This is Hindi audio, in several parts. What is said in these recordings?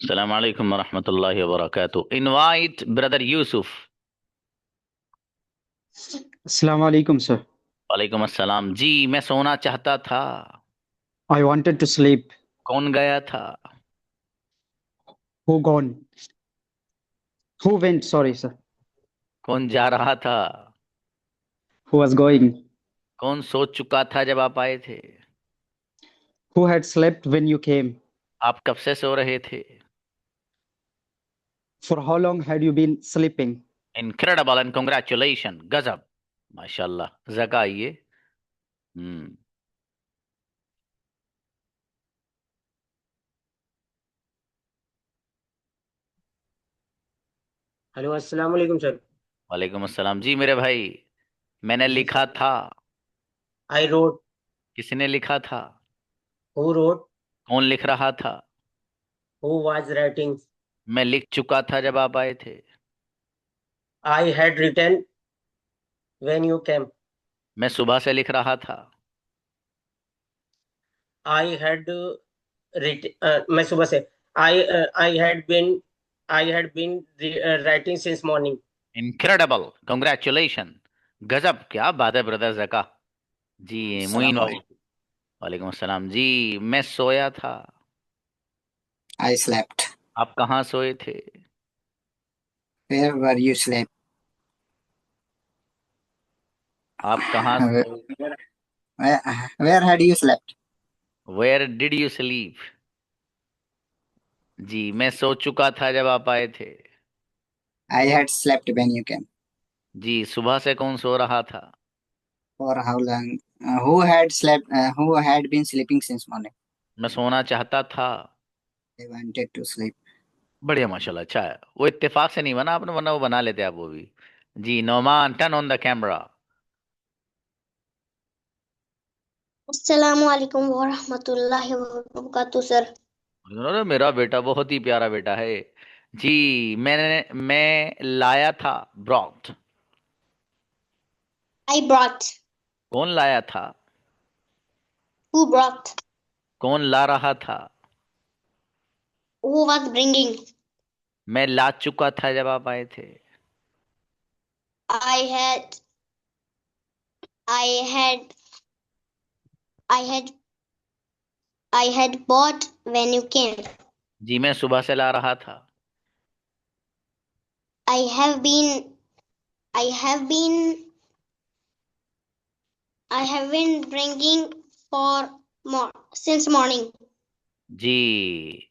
Assalamu alaikum wa rahmatullahi wa barakatuh. Invite brother Yusuf. अस्सलाम वालेकुम सर। वालेकुम अस्सलाम जी। मैं सोना चाहता था। I wanted to sleep. कौन गया था? Who gone? Who went? Sorry, sir. कौन जा रहा था? Who was going? कौन सो चुका था जब आप आए थे? Who had slept when you came? आप कब से सो रहे थे? For how long had you been sleeping? Incredible and congratulation, गजब, माशाल्लाह। जका आइए। हम्म। हेलो अस्सलाम वालेकुम सर। वालेकुम अस्सलाम जी मेरे भाई। मैंने लिखा था। I wrote. किसने लिखा था? Who wrote. कौन लिख रहा था? Who was writing. मैं लिख चुका था जब आप आए थे। I had written when you came. मैं सुबह से लिख रहा था। आई हैड मैं सुबह से I I had been writing since morning. Incredible, congratulation, गजब, क्या बात है ब्रदर जका जी। मुइन अस्सलाम भाई। वालेकुम। वालेकुम अस्सलाम जी। मैं सोया था। I slept. आप कहाँ सोए थे? Where were you slept? आप कहाँ? Where, where, where had you slept? Where did you sleep? जी, मैं सो चुका था जब आप आए थे। I had slept when you came. जी, सुबह से कौन सो रहा था? For how long? Who had slept? Who had been sleeping since morning? मैं सोना चाहता था। I wanted to sleep. बढ़िया, माशाल्लाह, अच्छा है। वो इत्तेफाक से नहीं बना आपने, वरना वो बना लेते आप वो भी। जी, Noman, turn on the camera. अस्सलाम वालेकुम वरहमतुल्लाहि वबरकातुहू सर। अरे मेरा बेटा बहुत ही प्यारा बेटा है। जी, मैं लाया था। ब्रॉथ। I brought. कौन लाया था? Who brought? कौन ला रहा था? Who was bringing? मैं ला चुका था जब आप आए थे। I had. I had. I had. I had bought when you came. जी, मैं सुबह से ला रहा था। I have been. I have been. I have been bringing for more since morning. जी,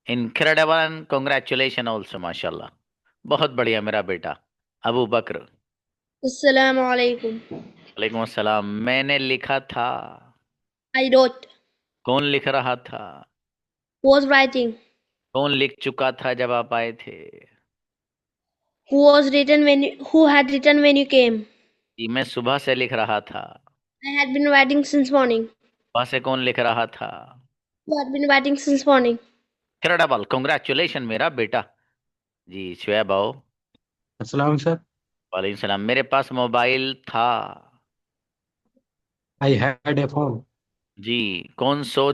इनक्रेडिबल एंड कॉन्ग्रेचुलेशन ऑल्सो, माशाल्लाह, बहुत बढ़िया मेरा बेटा। अबू बकर। अस्सलाम वालेकुम। वालेकुम अस्सलाम। मैंने लिखा था। I wrote. कौन लिख रहा था? Was writing. कौन लिख चुका था जब आप आए थे? Who had written when you came. जी, मैं सुबह से लिख रहा था। I had been writing since morning. सुबह से कौन लिख रहा था? Who had been writing since morning. Incredible, congratulation मेरा बेटा। जी, शुएब आओ। अस्सलाम सर। वालेकुम सलाम। मेरे पास मोबाइल था। I had a phone. जी, कौन सो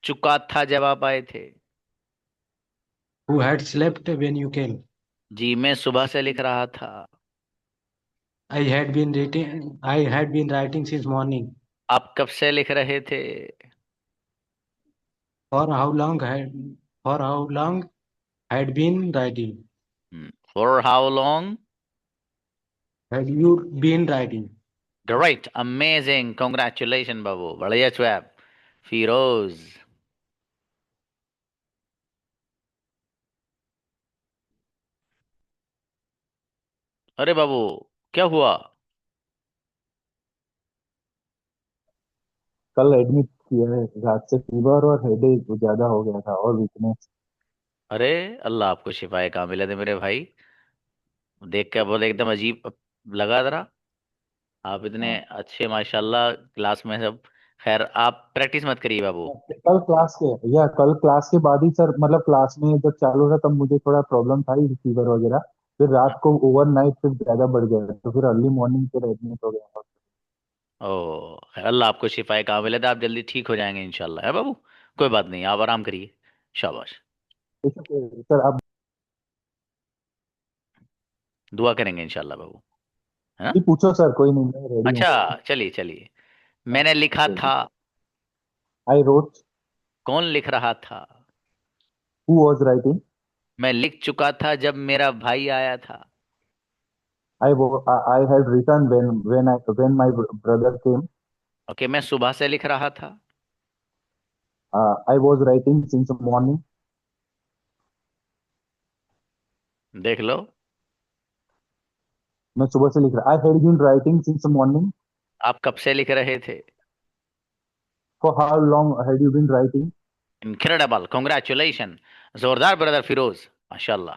चुका था जब आप आए थे? Who had slept when you came. जी, मैं सुबह से लिख रहा था। I had been writing since morning. आप कब से लिख रहे थे? For how long had for how long had been writing. For how long had you been writing. Great, amazing, congratulation बाबू, बढ़िया शुएब। फिरोज। अरे बाबू, क्या हुआ? कल एडमिट किया है। रात से फीवर और हेडेक ज्यादा हो गया था और वीकनेस। अरे, अल्लाह आपको शिफाए कामिला दे मेरे भाई। देख के बोले एकदम अजीब लगा जरा। आप इतने हाँ, अच्छे माशाल्लाह क्लास में सब। खैर, आप प्रैक्टिस मत करिए बाबू। कल क्लास के बाद ही सर, मतलब क्लास में जब चालू था तब मुझे थोड़ा प्रॉब्लम था ही, फीवर वगैरह। फिर रात को ओवरनाइट फिर ज्यादा बढ़ गया तो फिर अर्ली मॉर्निंग फिर एडमिट हो गया। ओ, खैर, अल्लाह आपको शिफाए कामिला दे, आप जल्दी ठीक हो जाएंगे इंशाल्लाह, है बाबू। कोई बात नहीं, आप आराम करिए। शाबाश। सर आप दुआ करेंगे इंशाल्लाह बाबू, है ना? भी पूछो सर, कोई नहीं, मैं रेडी हूँ। अच्छा चलिए चलिए। मैंने लिखा था। I wrote. कौन लिख रहा था? Who was writing? मैं लिख चुका था जब मेरा भाई आया था। I had written when my brother came. Okay, मैं सुबह से लिख रहा था। I was writing since morning. देख लो। मैं सुबह से लिख रहा, I had been writing since morning. आप कब से लिख रहे थे? For how long had you been writing? Incredible, congratulation. जोरदार ब्रदर फिरोज, माशाल्लाह।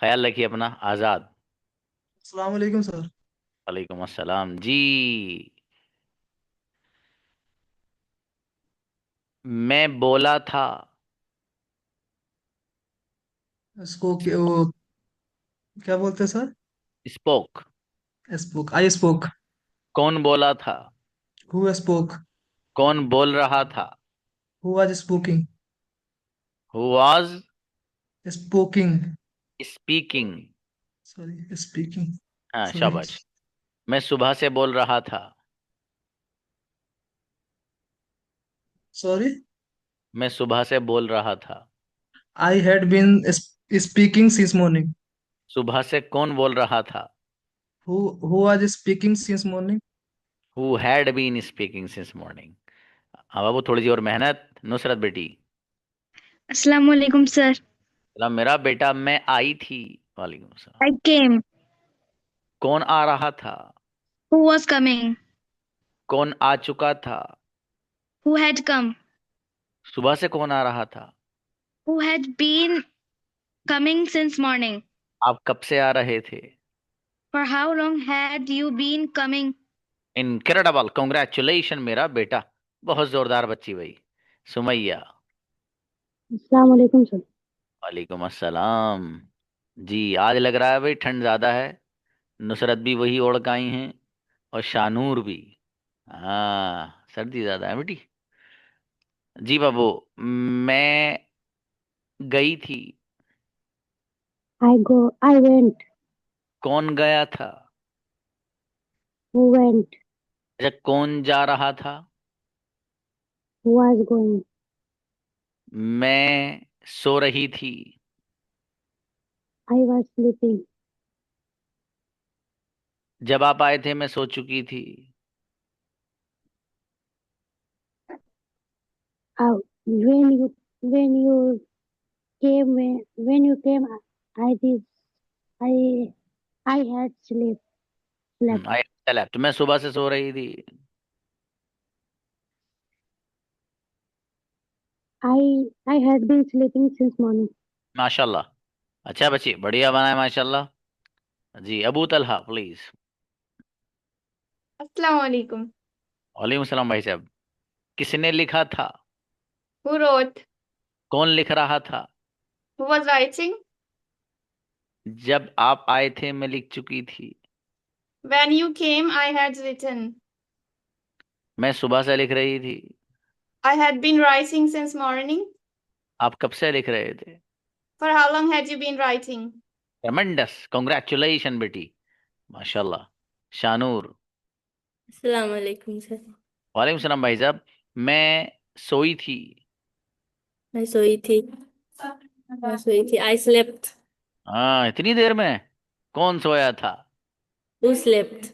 ख्याल रखिए अपना। आजाद। अस्सलाम वालेकुम सर। वालेकुम अस्सलाम जी। मैं बोला था। इसको वो क्या बोलते हैं sir? Spoke. Spoke, I spoke. कौन बोला था? Who spoke? कौन बोल रहा था? Who was स्पोकिंग? Who was स्पोकिंग। Speaking. Sorry, speaking. हाँ सॉरी। शाबाश। मैं सुबह से बोल रहा था। सॉरी। मैं सुबह से बोल रहा था। I had been speaking since morning. सुबह से कौन बोल रहा था? Who was speaking since morning? Who had been speaking since morning. हाँ बाबू, थोड़ी सी और मेहनत। नुसरत बेटी। अस्सलाम वालेकुम सर। सलाम मेरा बेटा। मैं आई थी। वालेकुम सलाम। I came. कौन आ रहा था? Who was coming? कौन आ चुका था? Who had come? सुबह से कौन आ रहा था? Who had been coming since morning? आप कब से आ रहे थे? For how long had you been coming? Incredible, congratulation मेरा बेटा। बहुत जोरदार बच्ची भाई। सुमैया। अस्सलाम वालेकुम सर। वालेकुम अस्सलाम जी। आज लग रहा है भाई ठंड ज्यादा है। नुसरत भी वही ओढ़ के आई हैं, और शानूर भी। हाँ, सर्दी ज्यादा है बेटी। जी बाबू। मैं गई थी। I went. कौन गया था? Who went? अच्छा, कौन जा रहा था? Who was going? मैं सो रही थी। I was sleeping. जब आप आए थे मैं सो चुकी थी। When you when you came, I did I I had slept. I slept। मैं सुबह से सो रही थी। I had been sleeping since morning. माशाल्लाह। अच्छा बच्ची, बढ़िया बनाए माशाल्लाह। जी अबू तलहा प्लीज। अस्सलाम वालेकुम। वालेकुम सलाम भाई साहब। किसने लिखा था? Who wrote? कौन लिख रहा था? Who was writing? जब आप आए थे मैं लिख चुकी थी। When you came, I had written. मैं सुबह से लिख रही थी। I had been writing since morning. आप कब से लिख रहे थे? For how long had you been writing? ट्रेमेंडस, congratulation बेटी, माशाल्लाह। शानूर। अस्सलाम वालेकुम सर। वालेकुम सलाम भाई साहब। मैं सोई थी। मैं सोई थी। मैं सोई थी। I slept. हाँ, इतनी देर में? कौन सोया था? Who slept?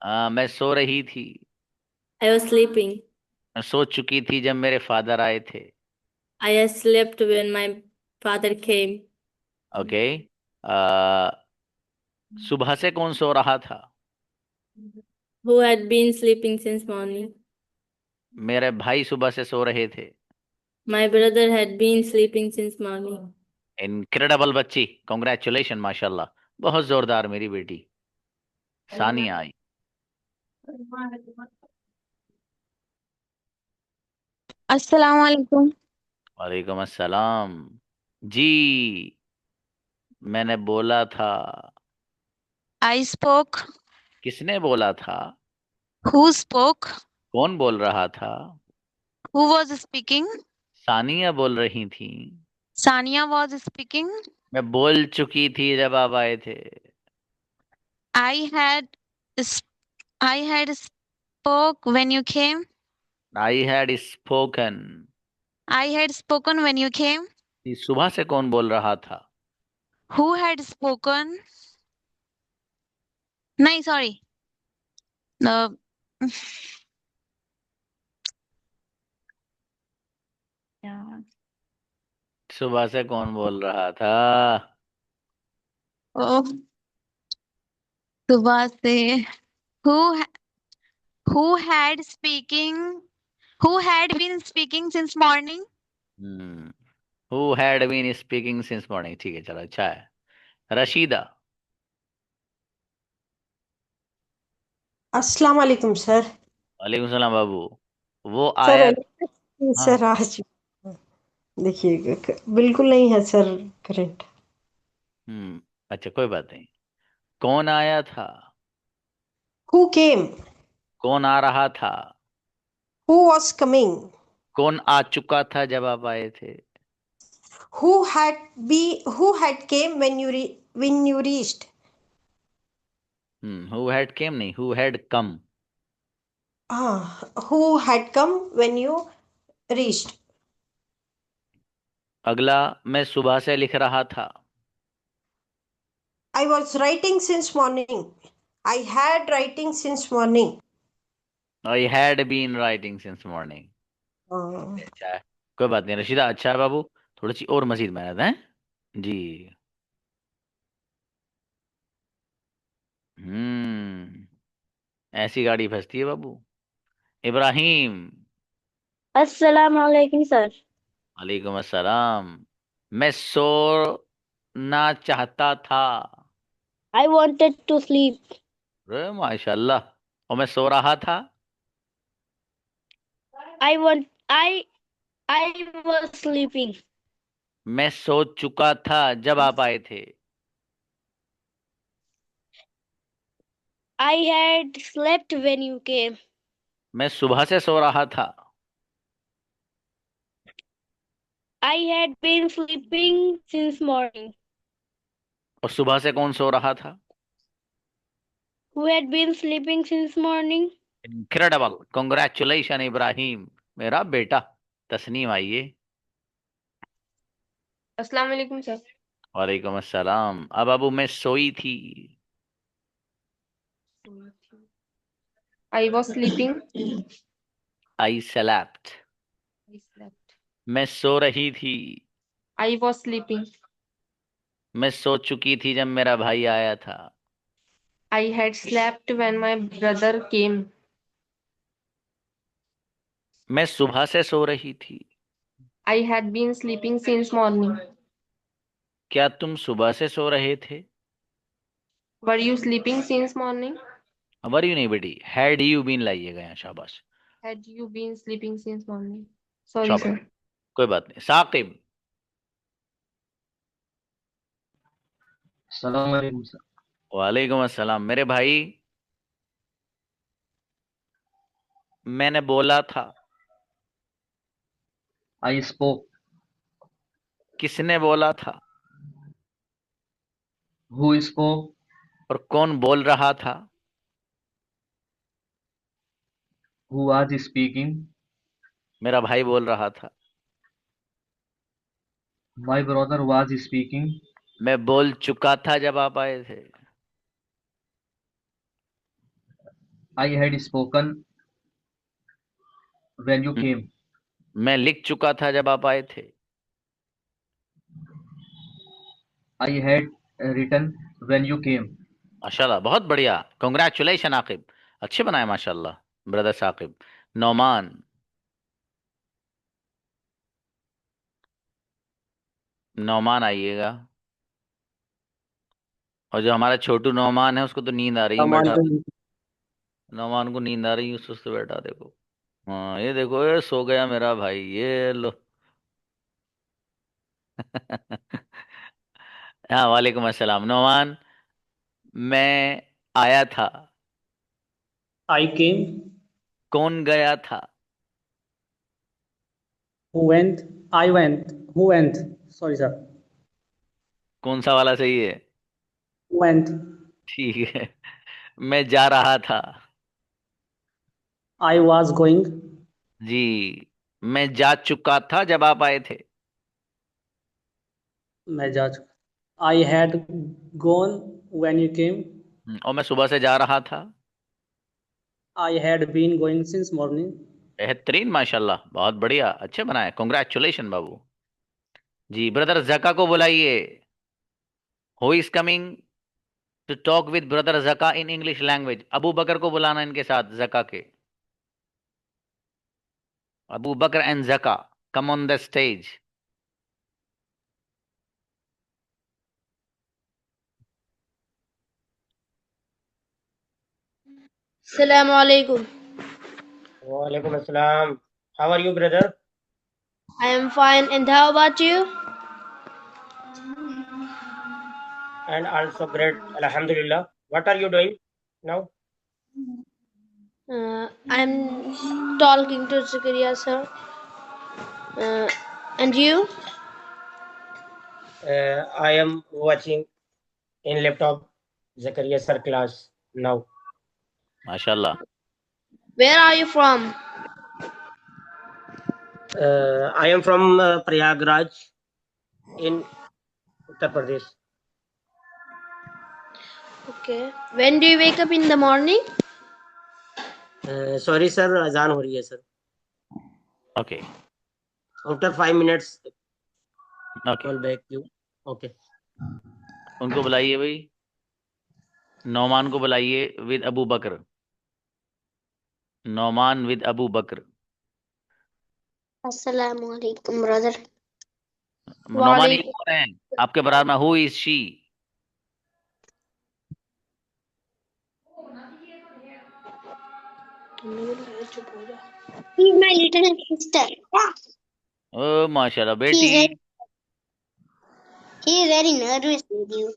हाँ, मैं सो रही थी। I was sleeping. मैं सो चुकी थी जब मेरे फादर आए थे। I had slept when my father came. Okay. सुबह से कौन सो रहा था? Who had been sleeping since morning. मेरे भाई सुबह से सो रहे थे। My brother had been sleeping since morning. Incredible बच्ची, कॉन्ग्रेचुलेशन माशाल्लाह। बहुत जोरदार मेरी बेटी। सानिया आई। अस्सलाम वालेकुम। वालेकुम अस्सलाम जी। मैंने बोला था। I spoke. किसने बोला था? Who spoke? कौन बोल रहा था? Who was speaking? सानिया बोल रही थी। Sania was speaking. मैं बोल चुकी थी जब आप आए थे। I had I had spoke when you came. I had spoken. I had spoken when you came. सुबह से कौन बोल रहा था? Who had spoken? नहीं, sorry. Uh, yeah. सुबह से कौन बोल रहा था? Oh, सुबह से who who had speaking who had been speaking since morning? Who had been speaking since morning. ठीक है, चलो अच्छा है। रशीदा। अस्सलाम वालेकुम सर। वालेकुम सलाम बाबू। वो सर आया। हाँ। सर आज देखिए बिल्कुल नहीं है सर करंट। अच्छा, कोई बात नहीं। कौन आया था? Who came? कौन आ रहा था? Who was coming? कौन आ चुका था जब आप आए थे? Who had came when you reached? Who had came नहीं, who had come. Who had come when you reached? अगला, मैं सुबह से लिख रहा था। I was writing since morning. I had writing since morning. I had been writing since morning. अच्छा है, कोई बात नहीं रशीदा, अच्छा है बाबू। थोड़ी सी और मजीद मेहनत है जी। ऐसी गाड़ी फंसती है बाबू। इब्राहिम। अस्सलाम वालेकुम सर। वालेकुम अस्सलाम। मैं सोना चाहता था। I wanted to sleep. अरे माशाल्लाह। और मैं सो रहा था। I was sleeping. मैं सो चुका था जब आप आए थे। I had slept when you came. मैं सुबह से सो रहा था। I had been sleeping since morning. और सुबह से कौन सो रहा था? Who had been sleeping since morning? Incredible, congratulation Ibrahim, मेरा बेटा। तस्नीम आइए। अस्सलाम वालेकुम सर। वालेकुम अस्सलाम। अब अबू मैं सोई थी। I was sleeping. I slept। I slept. मैं सो रही थी। I was sleeping. मैं सो चुकी थी जब मेरा भाई आया था। I had slept when my brother came. मैं सुबह से सो रही थी। I had been sleeping since morning. क्या तुम सुबह से सो रहे थे? Were you sleeping since morning? Were you नहीं बेटी, हैड यू बीन लाइएगा यहाँ। शाबाश Had you been sleeping since morning? Sorry शाबाश, sir. कोई बात नहीं। साकिब। अस्सलाम वालेकुम सर। वालेकुम अस्सलाम। मेरे भाई, मैंने बोला था। I spoke. किसने बोला था? Who spoke? और कौन बोल रहा था? Who was speaking? मेरा भाई बोल रहा था। My brother was speaking. मैं बोल चुका था जब आप आए थे। I had spoken when you came. मैं लिख चुका था जब आप आए थे। I had written when you came. माशाल्लाह, बहुत बढ़िया, कांग्रेचुलेशन आकिब, अच्छे बनाए माशाल्लाह ब्रदर साकिब। नौमान। नौमान आइएगा। और जो हमारा छोटू नौमान है उसको तो नींद आ रही है, बैठा। नौमान को नींद आ रही है, उससे बैठा देखो। हाँ ये देखो, ये सो गया मेरा भाई, ये लो। हाँ वालेकुम अस्सलाम। नौमान, मैं आया था। I came. कौन गया था? Who went? I went. Who went? Sorry, sir. कौन सा वाला सही है? Went. ठीक है। मैं जा रहा था। I was going. जी। मैं जा चुका था जब आप आए थे। मैं जा चुका। I had gone when you came. और मैं सुबह से जा रहा था। I had been going since morning. बेहतरीन, माशाल्लाह, बहुत बढ़िया, अच्छे बनाए, कॉन्ग्रेचुलेशन बाबू। जी, ब्रदर जका को बुलाइए। Who is coming to talk with brother Zaka in English language? Abu Bakar को बुलाना इनके साथ, जका के। अबू बकर एंड जका, कम on the stage. Assalamu alaikum. Walaikum assalam. How are you, brother? I am fine. And how about you? And also great. Alhamdulillah. What are you doing now? I'm talking to Zakaria sir. And you? I am watching in laptop Zakaria sir class now. माशाल्लाह। Where are you from? I am from Prayagraj in Uttar Pradesh. Okay. When do you wake up in the morning? Sorry sir, अजान हो रही है sir. Okay. After 5 minutes, Okay. call back you. Okay. उनको बुलाइए भाई, नौमान को बुलाइए with Abu Bakar. Nauman with Abu Bakar. Assalamu alaikum, brother. Nauman ये कौन है आपके बराबर में? Who is she? He's my little sister. ओ माशाल्लाह He's बेटी। very, he is very nervous with you,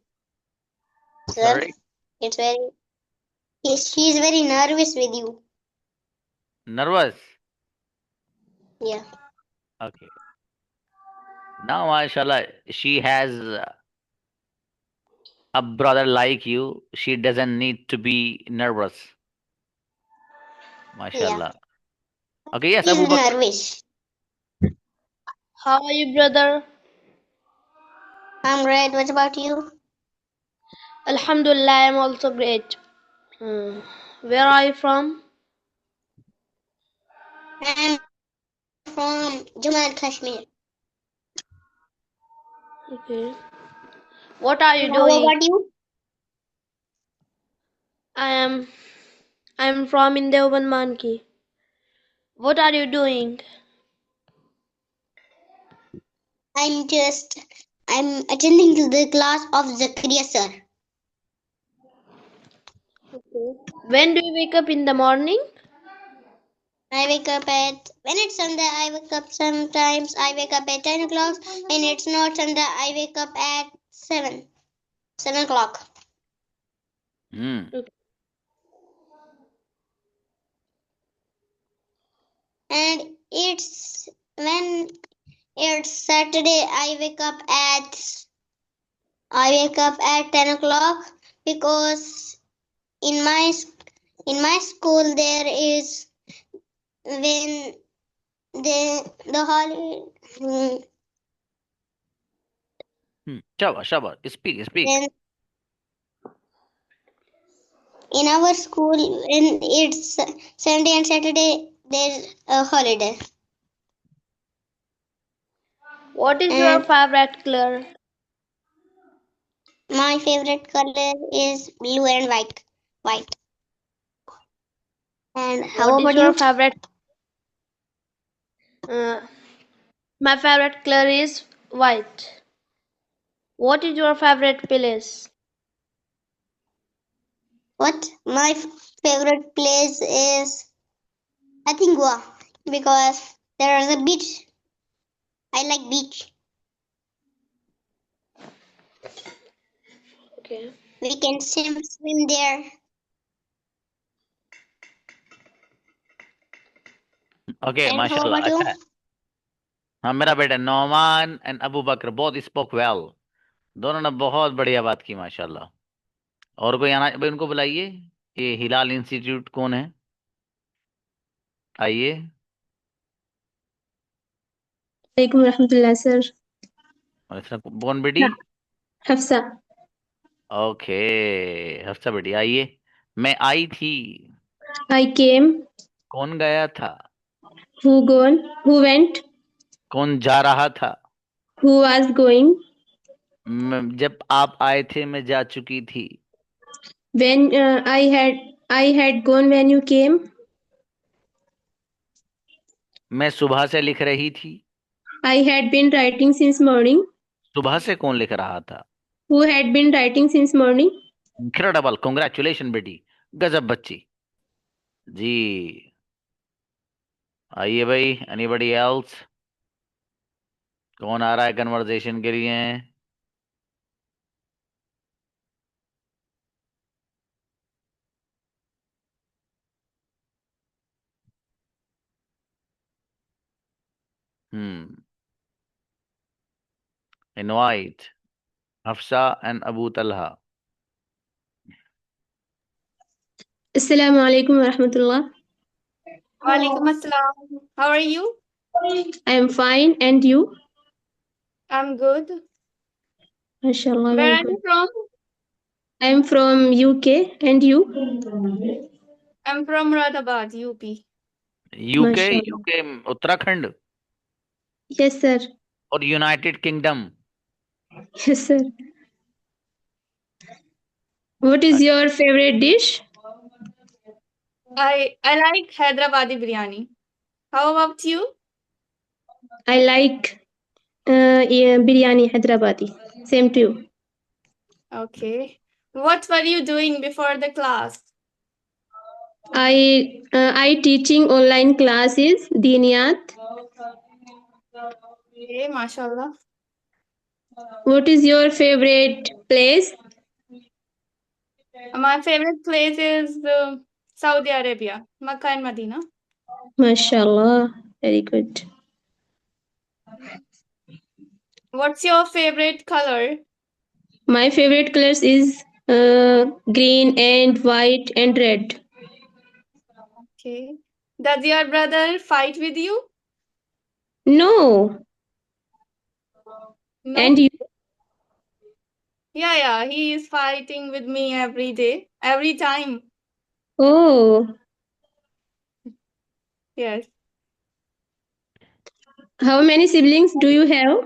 sir. Sorry? It's very, she is very nervous with you. Nervous? Yeah. Okay. Now, mashallah, she has a brother like you. She doesn't need to be nervous. Mashallah. Okay, yes, He's Abu Bakr. nervous. How are you, brother? I'm great. What about you? Alhamdulillah, I'm also great. Where are you from? I'm from Jammu and Kashmir. Okay. What are you And how doing? about you? I'm from Indeoban Manki. What are you doing? I'm attending to the class of Zakaria sir. Okay. When do you wake up in the morning? I wake up when it's Sunday, I wake up sometimes. I wake up at 10 o'clock. When it's not Sunday, I wake up at 7 o'clock. Okay. And when it's Saturday, I wake up at 10 o'clock because in my school there is when the holiday. Shabash, speak. In our school, when it's Sunday and Saturday, there's a holiday. What is your favorite color? My favorite color is blue and white. And how What about is your you? favorite? My favorite color is white. What is your favorite place? What? My favorite place is, I think, Goa, because there is a beach. I like beach. Okay. We can swim there. Okay, And how mashallah. about you? अच्छा है। हाँ, मेरा बेटा Nauman and Abu Bakar both spoke well. दोनों ने बहुत बढ़िया बात की माशाल्लाह। और कोई आना भाई, उनको बुलाइए। ये हिलाल इंस्टीट्यूट कौन है? आइए। वालेकुम रहमतुल्लाह सर। और इसमें कौन बेटी? हफ्सा। ओके, हफ्सा बेटी आइए। मैं आई थी। I came. कौन गया था? Who gone? Who went? कौन जा रहा था? Who was going? जब आप आए थे मैं जा चुकी थी। When I had gone when you came. मैं सुबह से लिख रही थी। I had been writing since morning. सुबह से कौन लिख रहा था? Who had been writing since morning? Incredible, congratulation बेटी, गजब बच्ची। जी आइए भाई, एनीबडी एल्स? कौन आ रहा है कन्वर्सेशन के लिए? Invite Hafsa and Abu Talha. Assalamu alaikum wa rahmatullah. Walaikum assalam. How are you? I am fine, and you? I'm good. MashaAllah, Where very are you good. from? I am from UK, and you? I'm from Muradabad, UP. UK? MashaAllah. UK Uttarakhand Yes, sir. और United kingdom? Yes, sir. What is your favorite dish? I like Hyderabadi biryani. How about you? I like biryani Hyderabadi. Same to you. Okay. What were you doing before the class? I teaching online classes, Diniyat. Okay, mashallah. What is your favorite place? My favorite place is Saudi Arabia, Makkah and Medina. MashaAllah, very good. What's your favorite color? My favorite colors is green and white and red. Okay. Does your brother fight with you? No. No? And you? Yeah, he is fighting with me every day, every time. Oh, Yes. how many siblings do you have?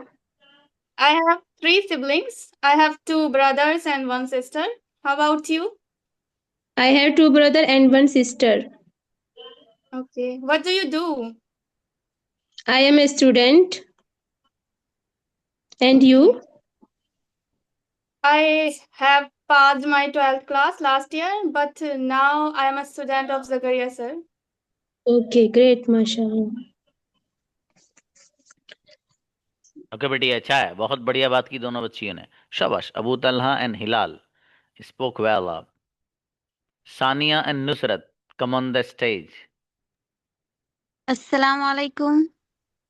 I have 3 siblings. I have 2 brothers and 1 sister. How about you? I have 2 brothers and 1 sister. Okay. What do you do? I am a student. And you? I have passed my 12th class last year, but now I am a student of Zakaria sir. Okay, great, mashallah. Okay बेटी, अच्छा है, बहुत बढ़िया बात की दोनों बच्चियों ने, शाबाश। Abu Talha and Hilal spoke well. आप Sania and Nusrat, come on the stage. Assalamu alaikum.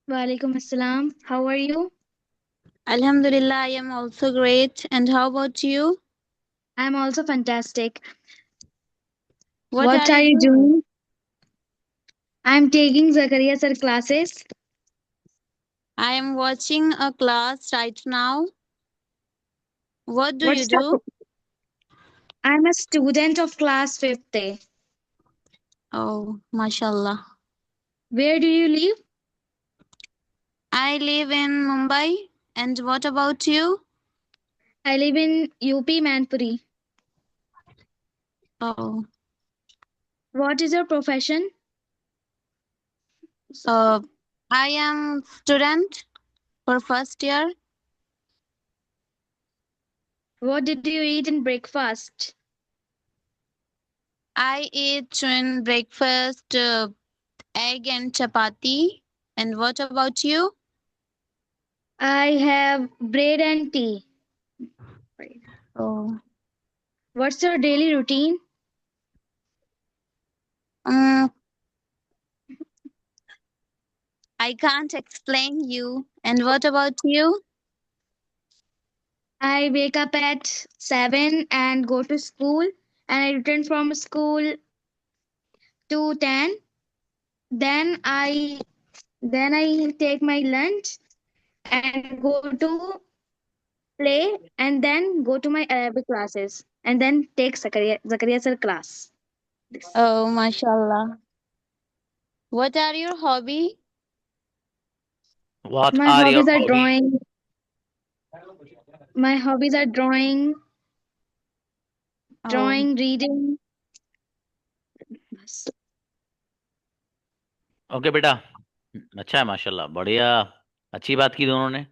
Walaikum assalam. How are you? Alhamdulillah, I am also great. And how about you? I am also fantastic. What are are you you doing? doing? I am taking Zakaria sir classes. I am watching a class right now. What do you What's the? do? I am a student of class 5th A. Oh, mashallah. Where do you live? I live in Mumbai. And what about you? I live in UP Manpuri. Oh, What is your profession? I am student for first year. What did you eat in breakfast? I ate in breakfast egg and chapati. And what about you? I have bread and tea. Oh, What's your daily routine? I can't explain you. And what about you? I wake up at 7 and go to school, and I return from school to 10. Then I take my lunch and go to play, and then go to my Arabic classes, and then take Zakaria sir class. Oh, mashallah. What are your hobby? What My are your hobbies are hobbies? drawing. My hobbies are drawing, Oh, reading. Okay बेटा। अच्छा है, माशाल्लाह, बढ़िया। अच्छी बात की दोनों ने।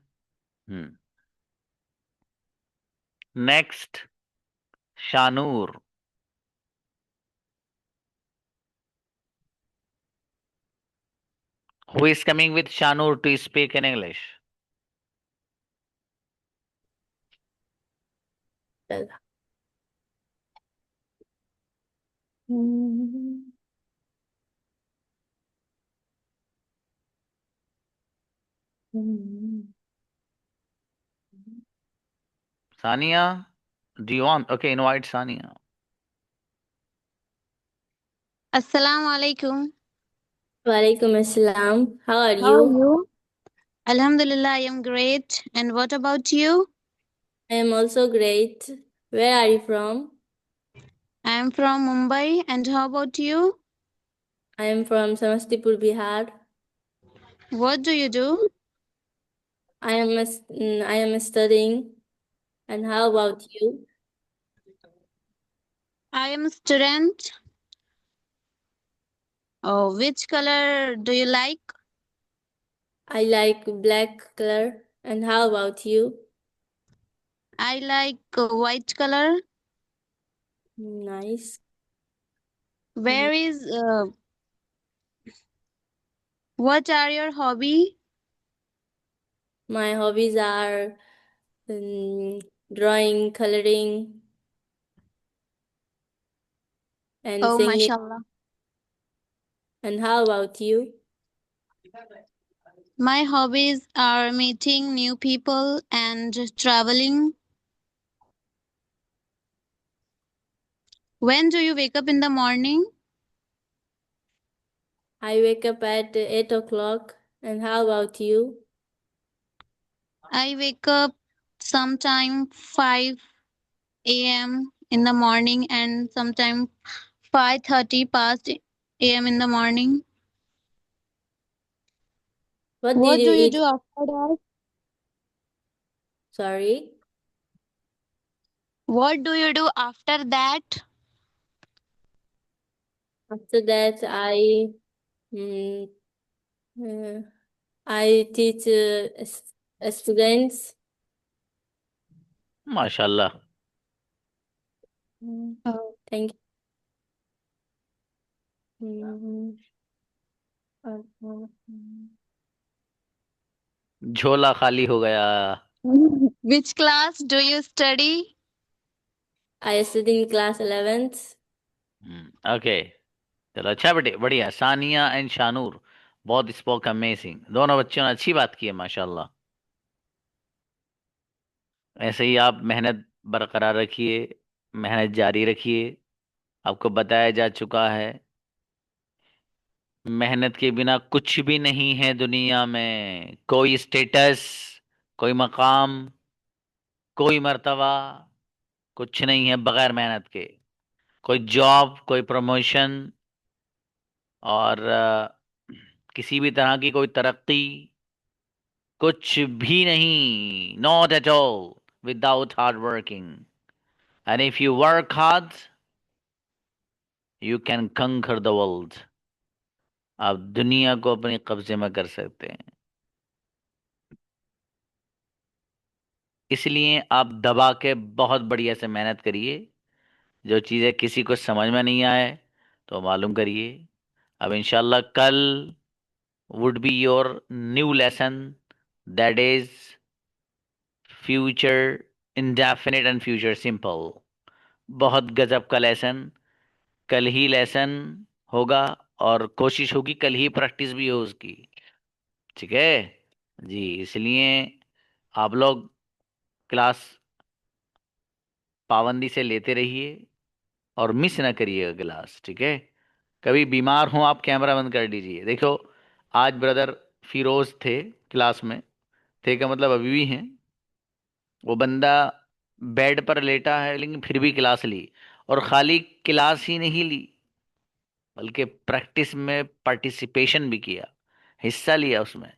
Next, Shanur. Who is coming with Shanur to speak in English? Sania, do you want? Okay, invite Sania. Assalamu alaikum. Walaikum assalam. How are How are you? you? Alhamdulillah, I am great. And what about you? I am also great. Where are you from? I am from Mumbai. And how about you? I am from Samastipur, Bihar. What do you do? I am studying. And how about you? I am a student. Oh, which color do you like? I like black color. And how about you? I like white color. Nice. Where is what are your hobby? My hobbies are drawing, coloring, and Oh, singing. mashallah. And how about you? My hobbies are meeting new people and traveling. When do you wake up in the morning? I wake up at 8 o'clock. And how about you? I wake up sometime 5 a.m. in the morning and sometime 5:30 past a.m. in the morning. What What did you do you eat? do after that? Sorry. What do you do after that? After that, mm, I teach students. माशाल्लाह। Oh, thank you. Mhm. झोला खाली हो गया। Which class do you study? I study in class 11th. Okay, चलो, अच्छा बेटे, बढ़िया। सानिया एंड शानूर, बहुत स्पोक अमेजिंग। दोनों बच्चों ने अच्छी बात की है, माशाल्लाह। ऐसे ही आप मेहनत बरकरार रखिए, मेहनत जारी रखिए। आपको बताया जा चुका है, मेहनत के बिना कुछ भी नहीं है दुनिया में। कोई स्टेटस, कोई मकाम, कोई मर्तबा, कुछ नहीं है बगैर मेहनत के। कोई जॉब, कोई प्रमोशन, और किसी भी तरह की कोई तरक्की, कुछ भी नहीं। Not at all without hard working. And if you work hard, you can कंकर द वर्ल्ड। आप दुनिया को अपने कब्जे में कर सकते हैं। इसलिए आप दबा के बहुत बढ़िया से मेहनत करिए। जो चीज़ें किसी को समझ में नहीं आए तो मालूम करिए। अब इंशाल्लाह कल would be your new lesson, that is future indefinite and future simple। बहुत गजब का लेसन, कल ही लेसन होगा, और कोशिश होगी कल ही प्रैक्टिस भी हो उसकी। ठीक है जी। इसलिए आप लोग क्लास पाबंदी से लेते रहिए और मिस ना करिएगा क्लास, ठीक है। कभी बीमार हो आप कैमरा बंद कर दीजिए। देखो आज ब्रदर फिरोज थे क्लास में, थे का मतलब अभी भी हैं। वो बंदा बेड पर लेटा है लेकिन फिर भी क्लास ली, और खाली क्लास ही नहीं ली बल्कि प्रैक्टिस में पार्टिसिपेशन भी किया, हिस्सा लिया उसमें।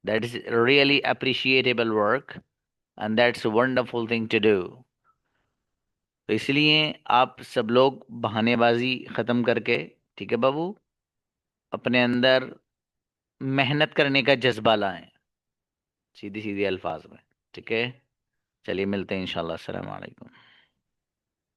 That is really appreciatable work and that's wonderful thing to do. तो इसलिए आप सब लोग बहानेबाजी ख़त्म करके, ठीक है बाबू, अपने अंदर मेहनत करने का जज्बा लाएं, सीधी सीधी अल्फाज में, ठीक है। चलिए मिलते हैं इंशाल्लाह। अस्सलाम वालेकुम।